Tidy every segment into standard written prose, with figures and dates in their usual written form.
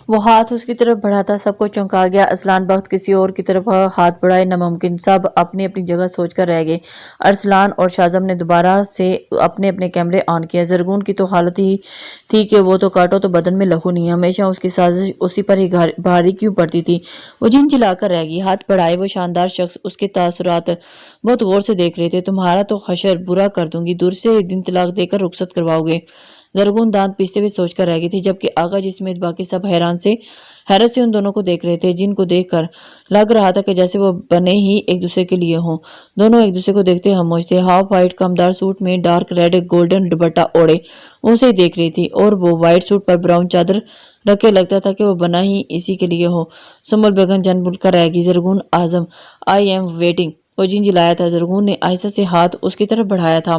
وہ ہاتھ اس کی طرف بڑھاتا سب کو چونکا گیا۔ ارسلان بخت کسی اور کی طرف ہاتھ بڑھائے ناممکن، سب اپنی اپنی جگہ سوچ کر رہ گئے۔ ارسلان اور شاذم نے دوبارہ سے اپنے اپنے کیمرے آن کیے۔ زرگون کی تو حالت ہی تھی کہ وہ تو کاٹو تو بدن میں لہو نہیں، ہمیشہ اس کی سازش اسی پر ہی بھاری کیوں پڑتی تھی۔ وہ جھنجھلا کر رہ گئی۔ ہاتھ بڑھائے وہ شاندار شخص اس کے تاثرات بہت غور سے دیکھ رہے تھے۔ تمہارا تو حشر برا کر دوں گی، دور سے ایک دن طلاق دے کر رخصت کرواؤ گے؟ زرگون دانت پیستے ہوئے سوچ کر رہ گئی تھی، جبکہ آغا جی سمیت باقی سب حیرت سے ان دونوں کو دیکھ رہے تھے، جن کو دیکھ کر لگ رہا تھا کہ جیسے وہ بنے ہی ایک دوسرے کے لیے ہوں۔ دونوں ایک دوسرے کو دیکھتے خاموش تھے۔ ہاف وائٹ کمدار سوٹ میں ڈارک ریڈ گولڈن دوپٹہ اوڑھے وہ اسے دیکھ رہی تھی، اور وہ وائٹ سوٹ پر براؤن چادر رکھے لگتا تھا کہ وہ بنا ہی اسی کے لیے ہو۔ سنبل بیگم جان بوجھ کر رہ گئی، زرگون اعظم آئی ایم ویٹنگ۔ وہ جھنجھلایا تھا۔ زرگون نے آہستہ سے ہاتھ اس کی طرف بڑھایا تھا۔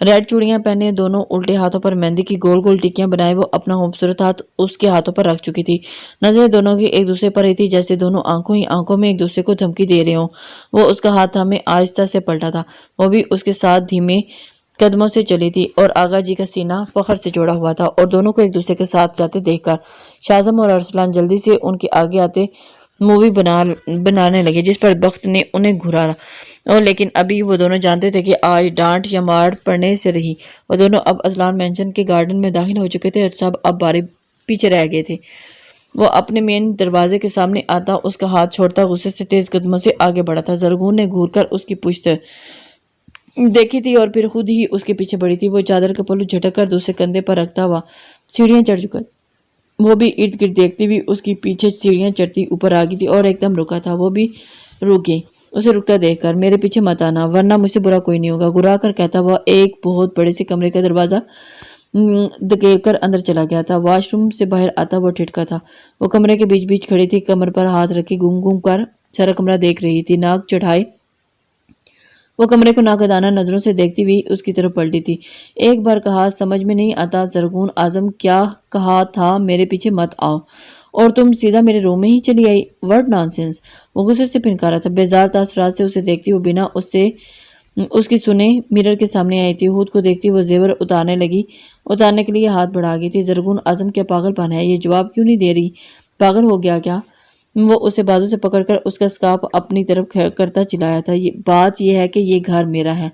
ریڈ چوڑیاں پہنے، دونوں الٹے ہاتھوں پر مہندی کی گول گول ٹکیاں بنائے وہ اپنا خوبصورت ہاتھ اس کے ہاتھوں پر رکھ چکی تھی۔ نظریں دونوں کی ایک دوسرے پر ہی تھی، جیسے دونوں آنکھوں ہی آنکھوں میں ایک دوسرے کو دھمکی دے رہے ہوں۔ وہ اس کا ہاتھ تھامے آہستہ سے پلٹا تھا، وہ بھی اس کے ساتھ دھیمے قدموں سے چلی تھی، اور آغا جی کا سینہ فخر سے جوڑا ہوا تھا، اور دونوں کو ایک دوسرے کے ساتھ جاتے دیکھ کر شاذم اور ارسلان جلدی سے ان کے آگے آتے مووی بنانے لگے، جس پر بخت نے انہیں گھورا۔ اور لیکن ابھی وہ دونوں جانتے تھے کہ آج ڈانٹ یا مار پڑنے سے رہی۔ وہ دونوں اب ارسلان مینشن کے گارڈن میں داخل ہو چکے تھے، اور سب اب بارے پیچھے رہ گئے تھے۔ وہ اپنے مین دروازے کے سامنے آتا اس کا ہاتھ چھوڑتا غصے سے تیز قدموں سے آگے بڑھا تھا۔ زرگون نے گھور کر اس کی پشت دیکھی تھی اور پھر خود ہی اس کے پیچھے بڑھی تھی۔ وہ چادر کا پلو جھٹک کر دوسرے کندھے پر رکھتا ہوا سیڑھیاں چڑھ چکا، وہ بھی ارد گرد دیکھتی ہوئی اس کی پیچھے سیڑھیاں چڑھتی اوپر آ گئی تھی، اور ایک دم رکا تھا۔ وہ بھی رک گئی اسے رکتا دیکھ کر۔ میرے پیچھے مت آنا، ورنہ مجھ سے برا کوئی نہیں ہوگا، گھرا کر کہتا ہوا ایک بہت بڑے سے کمرے کا دروازہ دھکیل کر اندر چلا گیا تھا۔ واش روم سے باہر آتا وہ ٹھٹکا تھا۔ وہ کمرے کے بیچ بیچ کھڑی تھی، کمر پر ہاتھ رکھے گھوم گھوم کر سارا کمرہ دیکھ رہی تھی، ناک چڑھائے وہ کمرے کو ناقدانہ نظروں سے دیکھتی ہوئی اس کی طرف پلٹی تھی۔ ایک بار کہا، سمجھ میں نہیں آتا زرگون اعظم، کیا کہا تھا؟ میرے پیچھے مت آؤ، اور تم سیدھا میرے روم میں ہی چلی آئی، واٹ نانسنس۔ وہ غصے سے پھنکارا تھا۔ بیزار تاثرات سے اسے دیکھتی وہ بنا اس کی سنے مرر کے سامنے آئی تھی۔ خود کو دیکھتی وہ زیور اتارنے کے لیے ہاتھ بڑھا گئی تھی۔ زرگون اعظم کیا پاگل پن ہے، یہ جواب کیوں نہیں دے رہی؟ پاگل ہو گیا کیا؟ وہ اسے بازو سے پکڑ کر اس کا سکارف اپنی طرف کرتا چلایا تھا۔ بات یہ ہے کہ یہ گھر میرا ہے،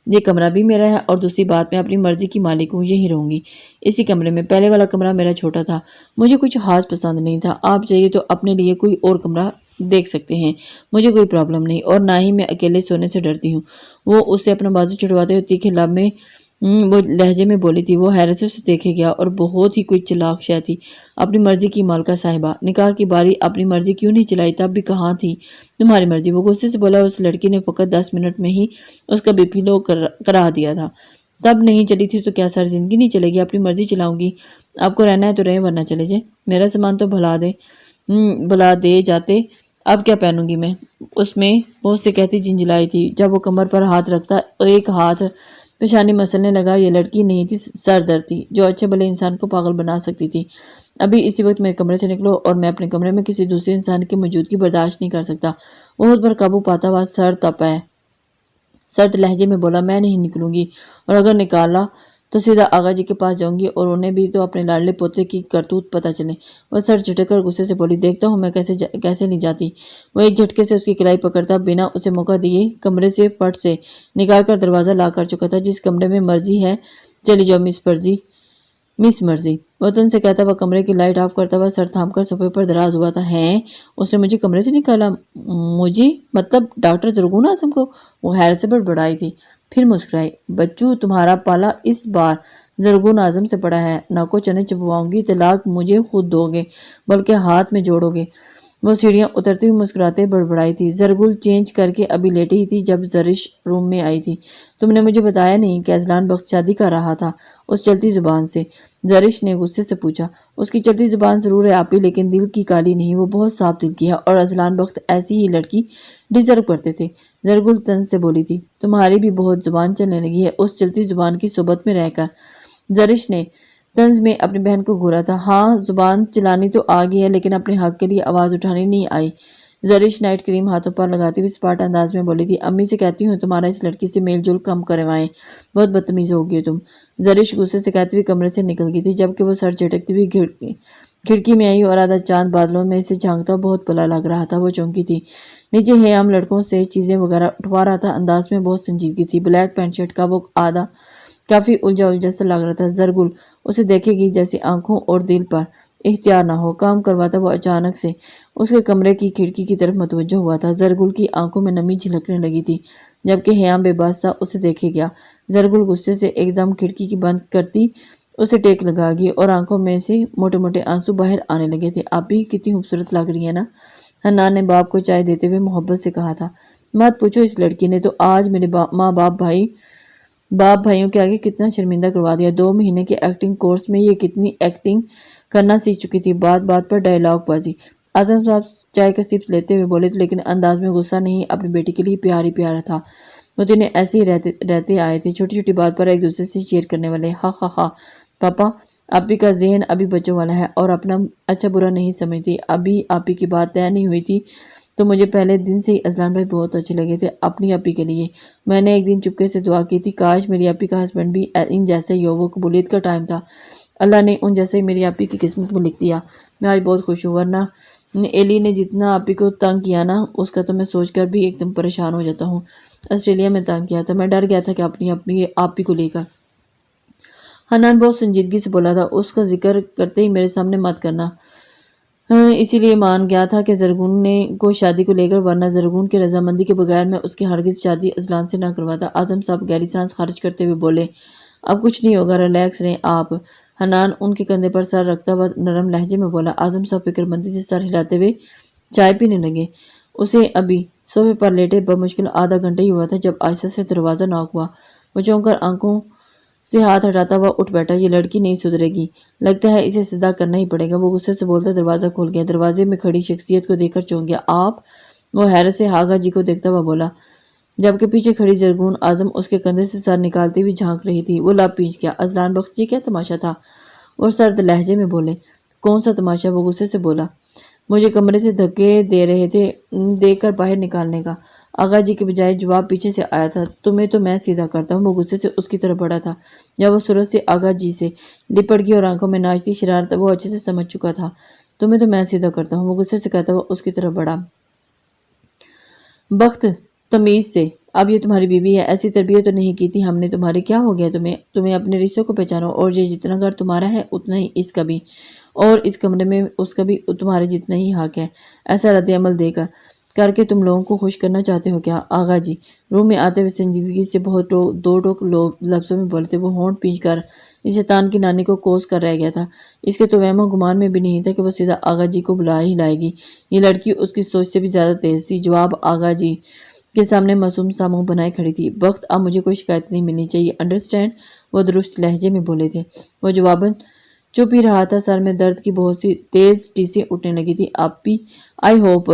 یہ کمرہ بھی میرا ہے، اور دوسری بات میں اپنی مرضی کی مالک ہوں، یہی رہوں گی اسی کمرے میں۔ پہلے والا کمرہ میرا چھوٹا تھا، مجھے کچھ خاص پسند نہیں تھا، آپ چاہیے تو اپنے لیے کوئی اور کمرہ دیکھ سکتے ہیں، مجھے کوئی پرابلم نہیں، اور نہ ہی میں اکیلے سونے سے ڈرتی ہوں۔ وہ اس سے اپنا بازو چھڑواتے ہوئے تیکھے لب میں وہ لہجے میں بولی تھی۔ وہ حیرت سے اسے دیکھے گیا، اور بہت ہی کوئی چلاک شے تھی، اپنی مرضی کی مالکہ صاحبہ، نکاح کی باری اپنی مرضی کیوں نہیں چلائی؟ تب بھی کہاں تھی تمہاری مرضی؟ وہ غصے سے بولا۔ اس لڑکی نے فقط 10 منٹ میں ہی اس کا بی پی لو کرا دیا تھا۔ تب نہیں چلی تھی تو کیا ساری زندگی نہیں چلے گی؟ اپنی مرضی چلاؤں گی، آپ کو رہنا ہے تو رہے، ورنہ چلے جائیں، میرا سامان تو بھلا دے جاتے، اب کیا پہنوں گی میں؟ اس میں بہت سے کہتی جھنجھلائی تھی۔ جب وہ کمر پر ہاتھ رکھتا ایک ہاتھ پیشانی مسلنے لگا۔ یہ لڑکی نہیں تھی، سر درد تھی، جو اچھے بھلے انسان کو پاگل بنا سکتی تھی۔ ابھی اسی وقت میرے کمرے سے نکلو، اور میں اپنے کمرے میں کسی دوسرے انسان کی موجودگی برداشت نہیں کر سکتا۔ وہ خود پر قابو پاتا ہوا سرد لہجے میں بولا، میں نہیں نکلوں گی، اور اگر نکالا تو سیدھا آغا جی کے پاس جاؤں گی، اور انہیں بھی تو اپنے لاڈلے پوتے کی کرتوت پتہ چلے۔ وہ سر جھٹک کر غصے سے بولی، دیکھتا ہوں میں کیسے نہیں جاتی۔ وہ ایک جھٹکے سے اس کی کلائی پکڑتا بنا اسے موقع دیے کمرے سے پٹ سے نکال کر دروازہ لا کر چکا تھا۔ جس کمرے میں مرضی ہے چلی جاؤ مس مرضی، وطن سے کہتا ہوا کمرے کی لائٹ آف کرتا ہوا سر تھام کر صوفے پر دراز ہوا تھا۔ ہیں، اس نے مجھے کمرے سے نکالا؟ مجھے مطلب ڈاکٹر زرگون اعظم کو؟ وہ حیرت سے بڑبڑائی تھی، پھر مسکرائی۔ بچو، تمہارا پالا اس بار زرگون اعظم سے پڑا ہے، ناکو چنے چبواؤں گی، طلاق مجھے خود دو گے بلکہ ہاتھ میں جوڑو گے۔ وہ سیڑھیاں اترتی ہوئی مسکراتے بڑبڑائی تھی۔ زرگل چینج کر کے ابھی لیٹی ہی تھی جب زرش روم میں آئی تھی۔ تم نے مجھے بتایا نہیں کہ ارسلان بخت شادی کر رہا تھا؟ اس چلتی زبان سے زرش نے غصے سے پوچھا۔ اس کی چلتی زبان ضرور ہے آپی، لیکن دل کی کالی نہیں، وہ بہت صاف دل کی ہے، اور ارسلان بخت ایسی ہی لڑکی ڈیزرو کرتے تھے۔ زرگل طنز سے بولی تھی، تمہاری بھی بہت زبان چلنے لگی ہے اس چلتی زبان کی صحبت میں رہ کر۔ زرش نے طنز میں اپنی بہن کو گھورا تھا۔ ہاں، زبان چلانی تو آ گئی ہے، لیکن اپنے حق کے لیے آواز اٹھانی نہیں آئی۔ زرش نائٹ کریم ہاتھوں پر لگاتی ہوئی سپاٹ انداز میں بولی تھی، امی سے کہتی ہوں تمہارا اس لڑکی سے میل جول کم کروائیں، بہت بدتمیز ہوگی تم۔ زرش غصے سے کہتی ہوئی کمرے سے نکل گئی تھی، جبکہ وہ سر جھٹکتی ہوئی کھڑکی میں آئی اور آدھا چاند بادلوں میں سے جھانکتا بہت بلا لگ رہا تھا۔ وہ چونکی تھی، نیچے ہم لڑکوں سے چیزیں وغیرہ اٹھوا رہا تھا، انداز میں بہت سنجیدگی تھی۔ بلیک پینٹ شرٹ کا وہ آدھا کافی الجھا سا لگ رہا تھا۔ زرگل اسے دیکھے گی جیسی آنکھوں اور دل پر اختیار نہ ہو کام کرواتا وہ اچانک سے اس کے کمرے کی کھڑکی کی طرف متوجہ ہوا تھا۔ زرگل کی آنکھوں میں نمی جھلکنے لگی تھی جبکہ ہیام بے بس سا اسے دیکھے گیا۔ زرگل غصے سے ایک دم کھڑکی کی بند کرتی اسے ٹیک لگا گی اور آنکھوں میں سے موٹے موٹے آنسو باہر آنے لگے تھے۔ آپ بھی کتنی خوبصورت لگ رہی ہیں نا، حنان نے باپ کو چائے دیتے ہوئے محبت سے کہا تھا۔ مت پوچھو، اس لڑکی نے تو آج میرے ماں باپ بھائیوں کے آگے کتنا شرمندہ کروا دیا۔ 2 مہینے کے ایکٹنگ کورس میں یہ کتنی ایکٹنگ کرنا سیکھ چکی تھی۔ بات بات پر ڈائیلاگ بازی۔ اعظم صاحب چائے کا سپ لیتے ہوئے بولے تھے، لیکن انداز میں غصہ نہیں، اپنی بیٹی کے لیے پیار ہی پیار تھا۔ وہ تینوں ایسے ہی رہتے آئے تھے، چھوٹی چھوٹی بات پر ایک دوسرے سے شیئر کرنے والے۔ ہاں ہاں ہاں پاپا، آپی کا ذہن ابھی بچوں والا ہے اور اپنا اچھا برا نہیں سمجھتی۔ ابھی آپی کی بات طے نہیں ہوئی تھی تو مجھے پہلے دن سے ہی اذلان بھائی بہت اچھے لگے تھے اپنی آپی کے لیے۔ میں نے ایک دن چپکے سے دعا کی تھی، کاش میری آپی کا ہسبینڈ بھی ان جیسا ہی ہو۔ وہ قبولیت کا ٹائم تھا، اللہ نے ان جیسا ہی میری آپی کی قسمت میں لکھ دیا۔ میں آج بہت خوش ہوں، ورنہ ایلی نے جتنا آپی کو تنگ کیا نا، اس کا تو میں سوچ کر بھی ایک دم پریشان ہو جاتا ہوں۔ آسٹریلیا میں تنگ کیا تھا، میں ڈر گیا تھا کہ اپنی آپی کو لے کر۔ حنان بہت سنجیدگی سے بولا تھا، اس کا ذکر کرتے ہی میرے سامنے مت کرنا۔ اسی لیے مان گیا تھا کہ زرگون کو شادی کو لے کر، ورنہ زرگون کی رضامندی کے بغیر میں اس کی ہرگز شادی اذلان سے نہ کرواتا۔ اعظم صاحب گہری سانس خارج کرتے ہوئے بولے، اب کچھ نہیں ہوگا، ریلیکس رہیں آپ۔ حنان ان کے کندھے پر سر رکھتا ہوا نرم لہجے میں بولا۔ اعظم صاحب فکر مندی سے سر ہلاتے ہوئے چائے پینے لگے۔ اسے ابھی صوفے پر لیٹے بمشکل آدھا گھنٹہ ہی ہوا تھا جب آہستہ سے دروازہ ناک ہوا۔ وہ چونک کر آنکھوں سے ہاتھ ہٹاتا ہوا اٹھ بیٹھا۔ یہ لڑکی نہیں سدھرے گی، لگتا ہے اسے سیدھا کرنا ہی پڑے گا۔ وہ غصے سے بولتا دروازہ کھول گیا۔ دروازے میں کھڑی شخصیت کو دیکھ کر چونک گیا۔ آپ؟ وہ حیرت سے آغا جی کو دیکھتا ہوا بولا، جبکہ پیچھے کھڑی زرگون اعظم اس کے کندھے سے سر نکالتی ہوئی جھانک رہی تھی۔ وہ لب پیچ گیا۔ اذلان بخت، یہ کیا تماشا تھا؟ اور سرد لہجے میں بولے، کون سا تماشا؟ وہ غصے سے بولا، مجھے کمرے سے دھکے دے رہے تھے دیکھ کر باہر نکالنے کا۔ آغا جی کے بجائے جواب پیچھے سے آیا تھا، تمہیں تو میں سیدھا کرتا ہوں۔ وہ غصے سے اس کی طرف بڑھا تھا جب وہ صورت سے آغا جی سے لپٹ گئی اور آنکھوں میں ناچتی شرارت وہ اچھے سے سمجھ چکا تھا۔ تمہیں تو میں سیدھا کرتا ہوں، وہ غصے سے کہتا ہوا اس کی طرف بڑھا۔ بخت، تمیز سے، اب یہ تمہاری بیوی ہے، ایسی تربیت تو نہیں کی تھی ہم نے تمہاری۔ کیا ہو گیا تمہیں اپنے رشتوں کو پہچانو، اور یہ جتنا گھر تمہارا ہے اتنا ہی اس کا بھی، اور اس کمرے میں اس کا بھی تمہارے جتنا ہی حق ہے۔ ایسا رد عمل دے کر کے تم لوگوں کو خوش کرنا چاہتے ہو کیا؟ آغا جی روم میں آتے ہوئے سنجیدگی سے بہت دو ٹوک لفظوں میں بولتے، وہ ہونٹ پیچ کر اس شیطان کی نانی کو کوس کر رہ گیا تھا۔ اس کے تو وہم و گمان میں بھی نہیں تھا کہ وہ سیدھا آغا جی کو بلا ہی لائے گی۔ یہ لڑکی اس کی سوچ سے بھی زیادہ تیز تھی۔ جواب آغا جی کے سامنے معصوم سا منہ بنائے کھڑی تھی۔ بخت، اب مجھے کوئی شکایت نہیں ملنی چاہیے، انڈرسٹینڈ؟ وہ درست لہجے میں بولے تھے۔ وہ جواباً چپ ہی رہا تھا۔ سر میں درد کی بہت سی تیز ٹیسیں اٹھنے لگی تھی۔ آئی ہوپ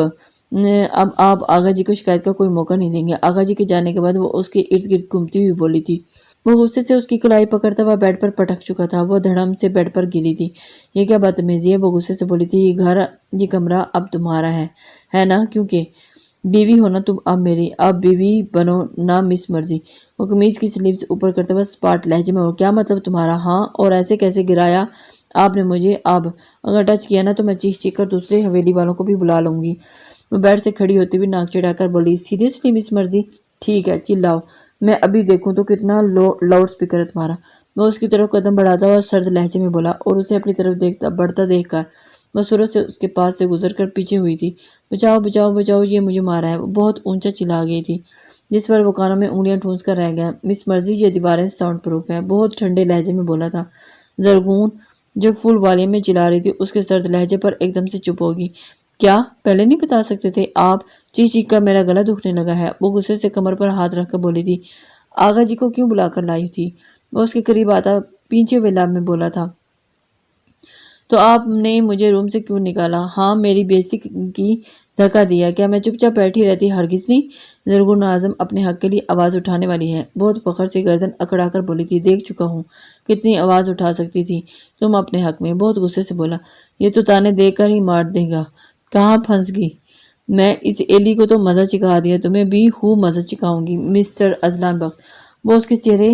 اب آپ آغا جی کو شکایت کا کوئی موقع نہیں دیں گے۔ آغا جی کے جانے کے بعد وہ اس کے ارد گرد گھومتی ہوئی بولی تھی۔ وہ غصے سے اس کی کلائی پکڑتا ہوا بیڈ پر پٹک چکا تھا۔ وہ دھڑم سے بیڈ پر گری تھی۔ یہ کیا بدتمیزی ہے؟ وہ غصے سے بولی تھی۔ یہ کمرہ اب تمہارا ہے نا؟ کیونکہ بیوی ہونا تم اب میری، اب بیوی بنو نہ مس مرضی۔ وہ قمیض کی سلیوز اوپر کرتے ہوئے سپاٹ لہجے میں، کیا مطلب تمہارا؟ ہاں، اور ایسے کیسے گرایا آپ نے مجھے؟ اب اگر ٹچ کیا نا تو میں چیخ چیخ کر دوسرے حویلی والوں کو بھی بلا لوں گی۔ وہ بیڈ سے کھڑی ہوتی ہوئی ناک چڑھا کر بولی، سیریسلی مس مرضی؟ ٹھیک ہے، چلاؤ، میں ابھی دیکھوں تو کتنا لاؤڈ اسپیکر ہے تمہارا۔ وہ اس کی طرف قدم بڑھاتا ہوا سرد لہجے میں بولا، اور اسے اپنی طرف بڑھتا دیکھ کر وہ صورت سے اس کے پاس سے گزر کر پیچھے ہوئی تھی۔ بچاؤ بچاؤ بچاؤ، یہ مجھے مارا ہے۔ وہ بہت اونچا چلا گئی تھی جس پر وہ کانوں میں انگلیاں ٹھونس کر رہ گیا۔ مس مرضی، یہ دیواریں ساؤنڈ پروف ہے، بہت ٹھنڈے لہجے میں بولا تھا۔ زرگون جو فل والیوم میں چلا رہی تھی اس کے سرد لہجے پر ایک دم سے چپ ہوگی۔ کیا پہلے نہیں بتا سکتے تھے آپ؟ چیخ چیخ کر میرا گلا دکھنے لگا ہے۔ وہ غصے سے کمر پر ہاتھ رکھ کر بولی تھی۔ آغا جی کو کیوں بلا کر لائی تھی؟ وہ اس کے قریب آتا پینچے ہوئے لب میں بولا تھا، تو آپ نے مجھے روم سے کیوں نکالا؟ ہاں، میری بےعزتی کی، دھکا دیا، کیا میں چپ چاپ بیٹھی رہتی؟ ہرگز نہیں۔ زرگون اعظم اپنے حق کے لیے آواز اٹھانے والی ہے، بہت فخر سے گردن اکڑا کر بولی تھی۔ دیکھ چکا ہوں کتنی آواز اٹھا سکتی تھی تم اپنے حق میں۔ بہت غصے سے بولا، یہ تو تانے دے کر ہی مار دے گا۔ کہاں پھنس گئی؟ میں اس ایلی کو تو مزہ چکھا دیا، تمہیں بھی خوب مزہ چکھاؤں گی مسٹر اذلان بخت۔ وہ اس کے چہرے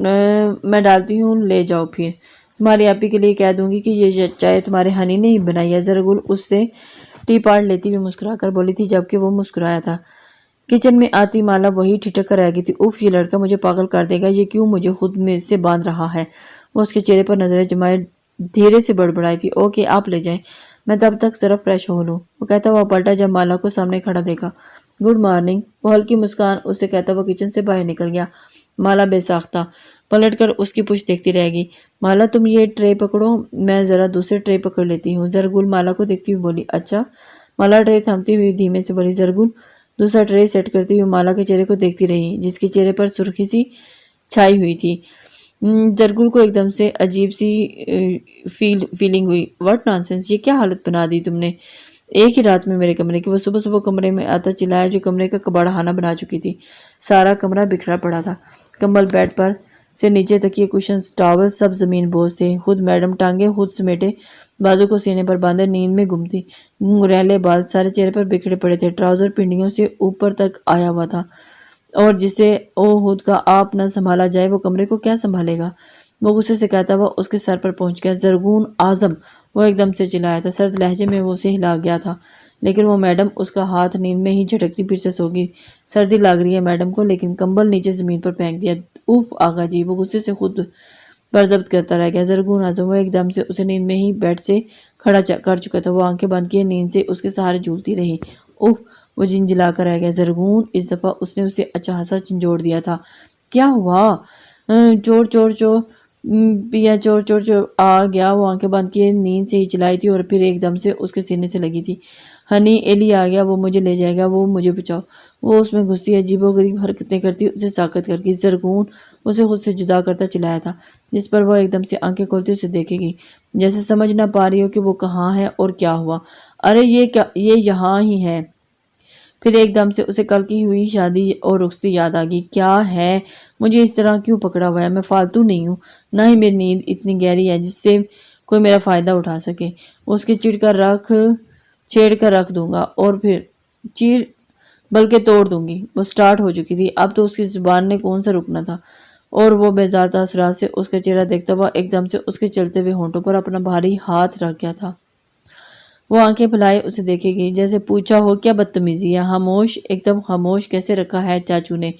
میں ڈالتی ہوں، لے جاؤ پھر۔ تمہاری آپی کے لیے کہہ دوں گی کہ یہ چائے تمہارے ہنی نے ہی بنائی ہے۔ زرگل اس سے ٹی پاٹ لیتی ہوئی مسکرا کر بولی تھی جبکہ وہ مسکرایا تھا۔ کچن میں آتی مالا وہی ٹھٹک کر رہ گئی تھی۔ اف، یہ لڑکا مجھے پاگل کر دے گا، یہ کیوں مجھے خود میں سے باندھ رہا ہے۔ وہ اس کے چہرے پر نظریں جمائے دھیرے سے بڑبڑائی تھی، اوکے آپ لے جائیں، میں تب تک صرف فریش ہو لوں۔ وہ کہتا ہوا پلٹا جب مالا کو سامنے کھڑا دیکھا۔ گڈ مارننگ، وہ ہلکی مسکان اسے کہتا ہوا کچن سے باہر نکل گیا۔ مالا بے ساختہ پلٹ کر اس کی پشت دیکھتی رہ گئی۔ مالا تم یہ ٹرے پکڑو، میں ذرا دوسرے ٹرے پکڑ لیتی ہوں۔ زرگل مالا کو دیکھتی ہوئی بولی، اچھا۔ مالا ٹرے تھامتی ہوئی دھیمے سے بولی۔ زرگل دوسرا ٹرے سیٹ کرتی ہوئی مالا کے چہرے کو دیکھتی رہی جس کے چہرے پر سرخی سی چھائی ہوئی تھی۔ زرگل کو ایک دم سے عجیب سی فیلنگ ہوئی۔ واٹ نانسنس، یہ کیا حالت بنا دی تم نے ایک ہی رات میں میرے کمرے کی۔ وہ صبح صبح کمرے میں آتا چلایا جو کمرے کا کباڑ خانہ بنا چکی تھی۔ سارا کمرہ بکھرا پڑا تھا، کمبل بیڈ پر سے نیچے تک یہ کوشنز ٹاول سب زمین بوجھ تھے۔ خود میڈم ٹانگیں خود سمیٹے بازو کو سینے پر باندھے نیند میں گم تھی۔ گھنگریلے بال سارے چہرے پر بکھرے پڑے تھے، ٹراؤزر پنڈیوں سے اوپر تک آیا ہوا تھا، اور جسے خود کا آپ نہ سنبھالا جائے وہ کمرے کو کیا سنبھالے گا۔ وہ غصے سے کہتا ہوا اس کے سر پر پہنچ گیا، زرغون اعظم! وہ ایک دم سے چلایا تھا، سرد لہجے میں وہ اسے ہلا گیا تھا، لیکن وہ میڈم اس کا ہاتھ نیند میں ہی جھٹکتی پھر سے سو گئی۔ سردی لگ رہی ہے میڈم کو، لیکن کمبل نیچے زمین پر پھینک دیا۔ اوف آغا جی! وہ غصے سے خود پر ضبط کرتا رہ گیا۔ زرغون اعظم! وہ ایک دم سے اسے نیند میں ہی بیڈ سے کھڑا کر چکا تھا۔ وہ آنکھیں بند کیے نیند سے اس کے سہارے جھولتی رہی۔ اوف! وہ جھنجھلا کر رہ گیا۔ زرغون! اس دفعہ اس نے اسے اچھا خاصا جھنجھوڑ دیا تھا۔ کیا ہوا؟ چور چور چور پیا چور چور چور آ گیا۔ وہ آنکھیں بند کیے نیند سے ہی چلائی تھی اور پھر ایک دم سے اس کے سینے سے لگی تھی۔ ہنی، ایلی آ گیا، وہ مجھے لے جائے گا، وہ مجھے بچاؤ۔ وہ اس میں گھسی عجیب و غریب حرکتیں کرتی اسے ساکت کر گئی۔ زرغون اسے خود سے جدا کرتا چلایا تھا، جس پر وہ ایک دم سے آنکھیں کھولتی اسے دیکھے گی، جیسے سمجھ نہ پا رہی ہو کہ وہ کہاں ہے اور کیا ہوا۔ ارے یہ یہاں ہی ہے۔ پھر ایک دم سے اسے کل کی ہوئی شادی اور رخصتی یاد آ گئی۔ کیا ہے؟ مجھے اس طرح کیوں پکڑا ہوا ہے؟ میں فالتو نہیں ہوں، نہ ہی میری نیند اتنی گہری ہے جس سے کوئی میرا فائدہ اٹھا سکے۔ اس کے چھیڑ کر رکھ دوں گا اور پھر بلکہ توڑ دوں گی۔ وہ سٹارٹ ہو چکی تھی، اب تو اس کی زبان نے کون سا رکنا تھا، اور وہ بیزار تاثرات سے اس کا چہرہ دیکھتا ہوا ایک دم سے اس کے چلتے ہوئے ہونٹوں پر اپنا بھاری ہاتھ رکھ گیا تھا۔ وہ آنکھیں پھیلائے اسے دیکھے گی، جیسے پوچھا ہو کیا بدتمیزی ہے۔ خاموش، ایک دم خاموش کیسے رکھا ہے چاچو نے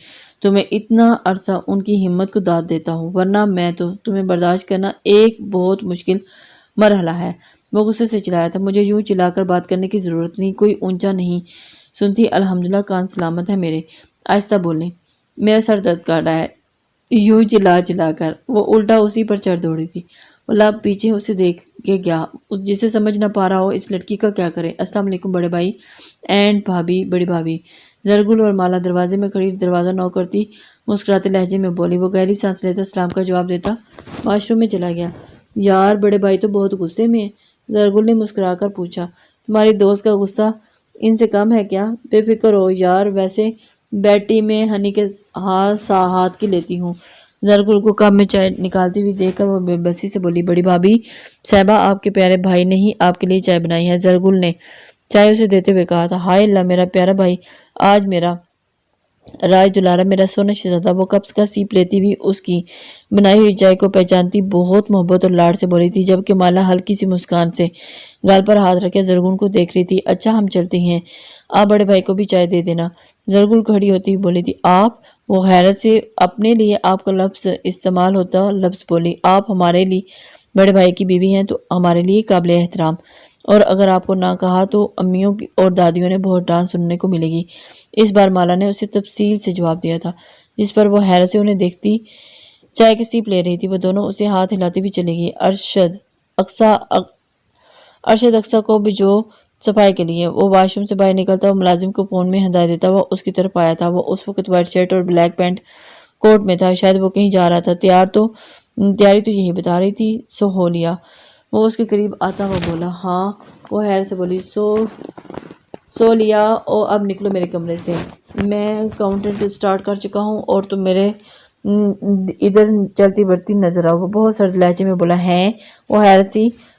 تمہیں اتنا عرصہ؟ ان کی ہمت کو داد دیتا ہوں، ورنہ میں تو تمہیں برداشت کرنا ایک بہت مشکل مرحلہ ہے۔ وہ غصے سے چلایا تھا، مجھے یوں چلا کر بات کرنے کی ضرورت نہیں، کوئی اونچا نہیں سنتی، الحمدللہ کان سلامت ہے میرے۔ آہستہ بولیں، میرا سر درد کر رہا ہے۔ یوں چلا کر وہ الٹا اسی پر چڑھ دوڑی تھی۔ وہ لب پیچھے اسے دیکھ کے گیا، جسے سمجھ نہ پا رہا ہو اس لڑکی کا کیا کرے۔ السلام علیکم بڑے بھائی اینڈ بھابی، بڑی بھابی۔ زرغل اور مالا دروازے میں کھڑی دروازہ نوک کرتی مسکراتے لہجے میں بولی۔ وہ گہری سانس لیتا سلام کا جواب دیتا واش روم میں چلا گیا۔ یار بڑے بھائی تو بہت غصے میں ہیں، زرغل نے مسکرا کر پوچھا۔ تمہاری دوست کا غصہ ان سے کم ہے کیا؟ بے فکر ہو یار، ویسے بیٹی میں ہنی کے ہاتھ کی لیتی ہوں۔ زرغل کو کپ میں چائے نکالتی ہوئی دیکھ کر وہ بے بسی سے بولی، بڑی بھابی صاحبہ آپ کے پیارے بھائی نے ہی آپ کے لیے چائے بنائی ہے۔ زرغل نے چائے اسے دیتے ہوئے کہا تھا۔ ہائے اللہ میرا پیارا بھائی، آج میرا راج دلارا، میرا سونا شہزادہ۔ وہ کپ کا سیپ لیتی ہوئی اس کی بنائی ہوئی چائے کو پہچانتی بہت محبت اور لاڈ سے بولی تھی، جبکہ مالا ہلکی سی مسکان سے گال پر ہاتھ رکھے زرغل کو دیکھ رہی تھی۔ اچھا ہم چلتی ہیں، آپ بڑے بھائی کو بھی چائے دے دینا۔ زرغل کھڑی ہوتی ہوئی بولی تھی۔ آپ؟ وہ حیرت سے اپنے لیے آپ کا لفظ استعمال ہوتا لفظ بولی۔ آپ ہمارے لیے بڑے بھائی کی بیوی ہیں تو ہمارے لیے قابل احترام، اور اگر آپ کو نہ کہا تو امیوں اور دادیوں نے بہت ڈانٹ سننے کو ملے گی۔ اس بار مالا نے اسے تفصیل سے جواب دیا تھا، جس پر وہ حیرت سے انہیں دیکھتی چائے کی سیپ لے رہی تھی۔ وہ دونوں اسے ہاتھ ہلاتی ہوئی چلی گئی۔ ارشد اقصیٰ کو بھیجو صفائی کے لیے۔ وہ واش روم سے باہر نکلتا وہ ملازم کو فون میں ہدایت دیتا ہوا اس کی طرف آیا تھا۔ وہ اس وقت وائٹ شرٹ اور بلیک پینٹ کوٹ میں تھا، شاید وہ کہیں جا رہا تھا۔ تیاری تو یہی بتا رہی تھی، سو ہو لیا؟ وہ اس کے قریب آتا ہوا بولا۔ ہاں، وہ حیرت سے بولی، سو لیا؟ او اب نکلو میرے کمرے سے، میں کاؤنٹر سٹارٹ کر چکا ہوں اور تم میرے ادھر چلتی بڑھتی نظر آؤ۔ وہ بہت سرد لہجے میں بولا۔ ہیں؟ وہ حیرت سی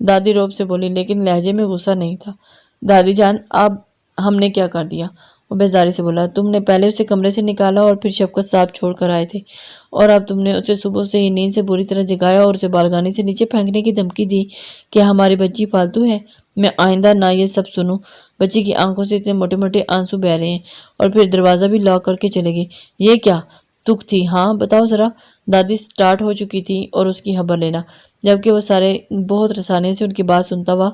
دادی روب سے بولی لیکن لہجے میں غصہ نہیں تھا۔ دادی جان اب ہم نے کیا کر دیا؟ وہ بیزاری سے بولا، تم نے پہلے اسے کمرے سے نکالا اور پھر شفقت صاحب چھوڑ کر آئے تھے، اور اب تم نے اسے صبح سے ہی نیند سے بری طرح جگایا اور اسے بالگانی سے نیچے پھینکنے کی دھمکی دی کہ ہماری بچی پالتو ہے۔ میں آئندہ نہ یہ سب سنوں۔ بچی کی آنکھوں سے اتنے موٹے موٹے آنسو بہ رہے ہیں، اور پھر دروازہ بھی لاک کر کے چلے گئی۔ یہ کیا تک تھی؟ ہاں بتاؤ ذرا۔ دادی سٹارٹ ہو چکی تھی اور اس کی خبر لینا، جبکہ وہ سارے بہت رسانے سے ان کی بات سنتا ہوا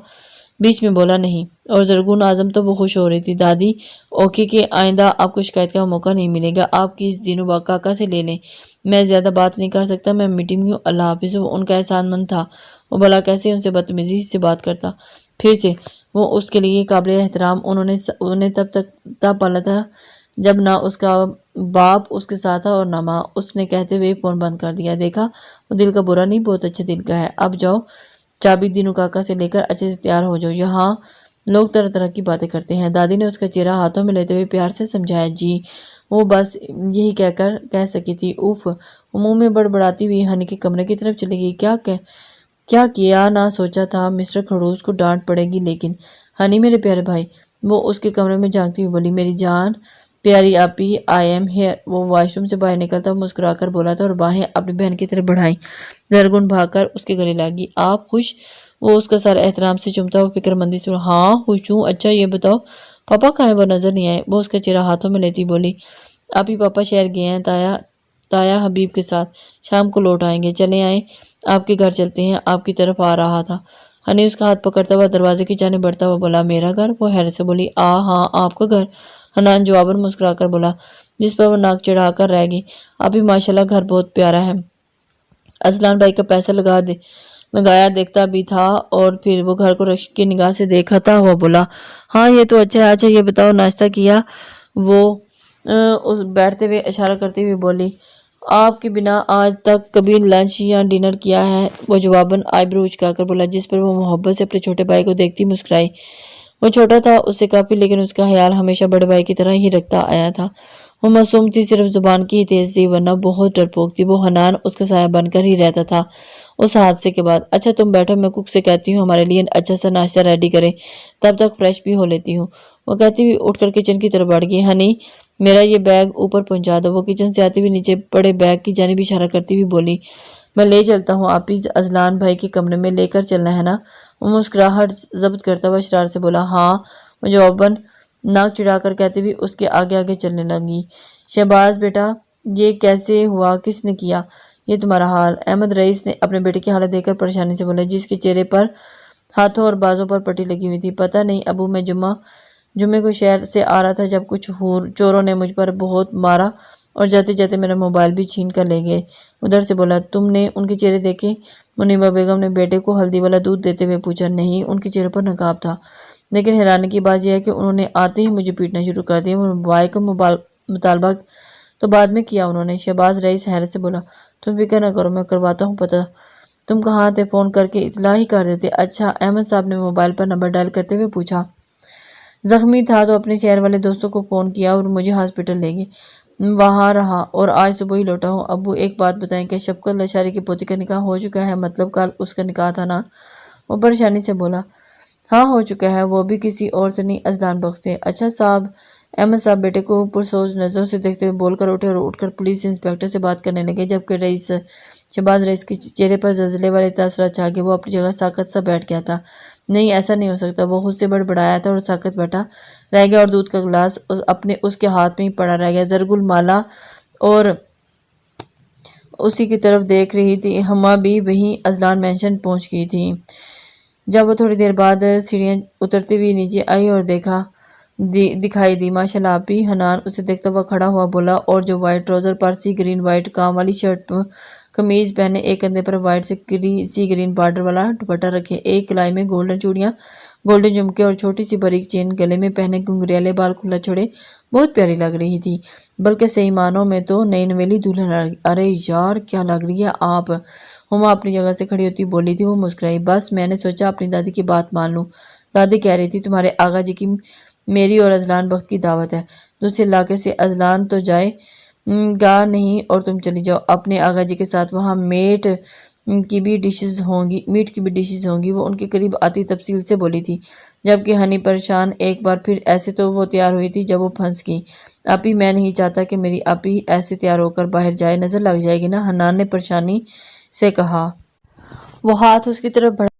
بیچ میں بولا نہیں، اور زرگون اعظم تو وہ خوش ہو رہی تھی۔ دادی اوکے کہ آئندہ آپ کو شکایت کا موقع نہیں ملے گا، آپ کی اس دنوں کاکا سے لے لیں۔ میں زیادہ بات نہیں کر سکتا، میں میٹنگ میں ہوں، اللہ حافظ۔ وہ ان کا احسان مند تھا، وہ بھلا کیسے ان سے بدتمیزی سے بات کرتا؟ پھر سے وہ اس کے لیے قابل احترام، انہیں تب پالا تھا جب نہ اس کا باپ اس کے ساتھ تھا اور نہ ماں۔ اس نے کہتے ہوئے فون بند کر دیا۔ دیکھا وہ دل کا برا نہیں، بہت اچھے دل کا ہے۔ اب جاؤ، چابی دینو کاکا سے لے کر اچھے سے تیار ہو جاؤ، یہاں لوگ طرح طرح کی باتیں کرتے ہیں۔ دادی نے اس کا چہرہ ہاتھوں میں لیتے ہوئے پیار سے سمجھایا۔ جی۔ وہ بس یہی کہہ سکی تھی۔ اوف۔ وہ منہ میں بڑبڑاتی ہوئی ہنی کے کمرے کی طرف چلی گئی۔ کیا کیا نہ سوچا تھا مسٹر خڑوس کو ڈانٹ پڑے گی، لیکن ہنی میرے پیارے بھائی، وہ اس کے کمرے میں جھانکتی ہوئی بولی، میری جان پیاری آپی، آئی ایم ہیئر۔ وہ واش روم سے باہر نکلتا مسکرا کر بولا تھا اور باہیں اپنی بہن کی طرف بڑھائیں۔ زرگون بھاگ کر اس کے گلے لگی۔ آپ خوش؟ وہ اس کا سر احترام سے چومتا ہوا فکر مندی سے بولا، ہاں خوش ہوں۔ اچھا یہ بتاؤ پاپا کہاں ہیں؟ وہ نظر نہیں آئے۔ وہ اس کا چہرہ ہاتھوں میں لیتی بولی، آپی پاپا شہر گئے ہیں تایا حبیب کے ساتھ، شام کو لوٹ آئیں گے۔ چلے آئیں آپ کے گھر چلتے ہیں، آپ کی طرف آ رہا تھا۔ ہنی اس کا ہاتھ پکڑتا ہوا دروازے کی جانب بڑھتا ہوا بولا، میرا گھر؟ وہ حیرت سے بولی، ہاں آپ کا گھر۔ حنان جواباً مسکرا کر بولا، جس پر وہ ناک چڑھا کر رہ گئی، آپی ماشاءاللہ گھر بہت پیارا ہے۔ اذلان بھائی کا پیسہ لگایا دیکھتا بھی تھا، اور پھر وہ گھر کو رشک کی نگاہ سے دیکھتا ہوا بولا، ہاں یہ تو اچھا ہے۔ اچھا یہ بتاؤ ناشتہ کیا؟ وہ بیٹھتے ہوئے اشارہ کرتے ہوئے بولی، آپ کے بنا آج تک کبھی لنچ یا ڈنر کیا ہے؟ وہ جواباً آئی برو اچکا کر بولا، جس پر وہ محبت سے اپنے چھوٹے بھائی کو دیکھتی مسکرائی۔ وہ چھوٹا تھا اس سے کافی، لیکن اس کا خیال ہمیشہ بڑے بھائی کی طرح ہی رکھتا آیا تھا۔ وہ معصوم تھی، صرف زبان کی ہی تیز تھی، ورنہ بہت ڈرپوک تھی۔ وہ حنان اس کا سایہ بن کر ہی رہتا تھا اس حادثے کے بعد۔ اچھا تم بیٹھو، میں کک سے کہتی ہوں ہمارے لیے اچھا سا ناشتہ ریڈی کرے، تب تک فریش بھی ہو لیتی ہوں۔ وہ کہتی ہوئی اٹھ کر کچن کی طرف بڑھ گئی۔ ہنی میرا یہ بیگ اوپر پہنچا دو۔ وہ کچن سے آتی ہوئی نیچے پڑے بیگ کی جانب اشارہ کرتی ہوئی بولی، میں لے چلتا ہوں آپی، اذلان بھائی کے کمرے میں لے کر چلنا ہے نا؟ وہ مسکراہٹ ضبط کرتا ہوا شرارت سے بولا، ہاں۔ وہ جواباً ناک چڑھا کر کہتے ہوئے اس کے آگے آگے چلنے لگی۔ شہباز بیٹا یہ کیسے ہوا؟ کس نے کیا یہ تمہارا حال؟ احمد رئیس نے اپنے بیٹے کی حالت دیکھ کر پریشانی سے بولا، جس کے چہرے پر ہاتھوں اور بازوں پر پٹی لگی ہوئی تھی۔ پتہ نہیں ابو، میں جمعے کو شہر سے آ رہا تھا جب کچھ چوروں نے مجھ پر بہت مارا اور جاتے جاتے میرا موبائل بھی چھین کر لے گئے۔ ادھر سے بولا، تم نے ان کے چہرے دیکھے؟ منیبہ بیگم نے بیٹے کو ہلدی والا دودھ دیتے ہوئے پوچھا۔ نہیں، ان کے چہرے پر نقاب تھا، لیکن حیرانی کی بات یہ ہے کہ انہوں نے آتے ہی مجھے پیٹنا شروع کر دیا۔ موبائل کا مطالبہ تو بعد میں کیا انہوں نے۔ شہباز رئیس حیرت سے بولا، تم فکر نہ کرو، میں کرواتا ہوں پتہ۔ تم کہاں تھے؟ فون کر کے اطلاع ہی کر دیتے۔ اچھا، احمد صاحب نے موبائل پر نمبر ڈائل کرتے ہوئے پوچھا۔ زخمی تھا تو اپنے شہر والے دوستوں کو فون کیا اور مجھے ہاسپٹل لے گئے، وہاں رہا اور آج صبح ہی لوٹا ہوں۔ ابو ایک بات بتائیں، کیا شفقت لشاری کی پوتی کا نکاح ہو چکا ہے؟ مطلب کل اس کا نکاح تھا نا؟ وہ پریشانی سے بولا، ہاں ہو چکا ہے، وہ بھی کسی اور سے نہیں، اذلان بخش سے۔ اچھا صاحب۔ احمد صاحب بیٹے کو پرسوز نظروں سے دیکھتے ہوئے بول کر اٹھے اور اٹھ کر پولیس انسپکٹر سے بات کرنے لگے، جبکہ شہباز رئیس کے چہرے پر زلزلے والے تاثرات چھا گئے۔ وہ اپنی جگہ ساکت سا بیٹھ گیا تھا۔ نہیں ایسا نہیں ہو سکتا۔ وہ خود سے بڑبڑایا تھا اور ساکت بیٹھا رہ گیا، اور دودھ کا گلاس اس کے ہاتھ میں ہی پڑا رہ گیا۔ زرگل مالا اور اسی کی طرف دیکھ رہی تھی، ہما بھی وہیں اذلان مینشن پہنچ گئی تھی۔ جب وہ تھوڑی دیر بعد سیڑھیاں اترتی ہوئی نیچے آئی اور دکھائی دی، ماشاءاللہ آپی، حنان اسے دیکھتا ہوا کھڑا ہوا بولا، اور جو وائٹ ٹراؤزر پر سی گرین وائٹ کام والی شرٹ قمیض پہنے، ایک کندھے پر وائٹ سی گرین بارڈر والا دوپٹہ رکھے، ایک کلائی میں گولڈن چوڑیاں، گولڈن جھمکے اور چھوٹی سی باریک چین گلے میں پہنے، گھنگریالے بال کھلا چھوڑے، بہت پیاری لگ رہی تھی، بلکہ صحیح معنوں میں تو نئی نویلی دلہن۔ ارے یار کیا لگ رہی ہے آپ! ہما اپنی جگہ سے کھڑی ہوتی بولی تھی۔ وہ مسکرائی، بس میں نے سوچا اپنی دادی کی بات مان لوں۔ دادی کہہ رہی تھی تمہارے آغا جی کی میری اور اذلان بخت کی دعوت ہے دوسرے علاقے سے، اذلان تو جائے گا نہیں اور تم چلی جاؤ اپنے آغا جی کے ساتھ وہاں میٹ کی بھی ڈشز ہوں گی، وہ ان کے قریب آتی تفصیل سے بولی تھی، جبکہ ہنی پریشان ایک بار پھر ایسے تو وہ تیار ہوئی تھی جب وہ پھنس گئی۔ اپی میں نہیں چاہتا کہ میری اپی ایسے تیار ہو کر باہر جائے، نظر لگ جائے گی نا، حنان نے پریشانی سے کہا۔ وہ ہاتھ اس کی طرف بڑھا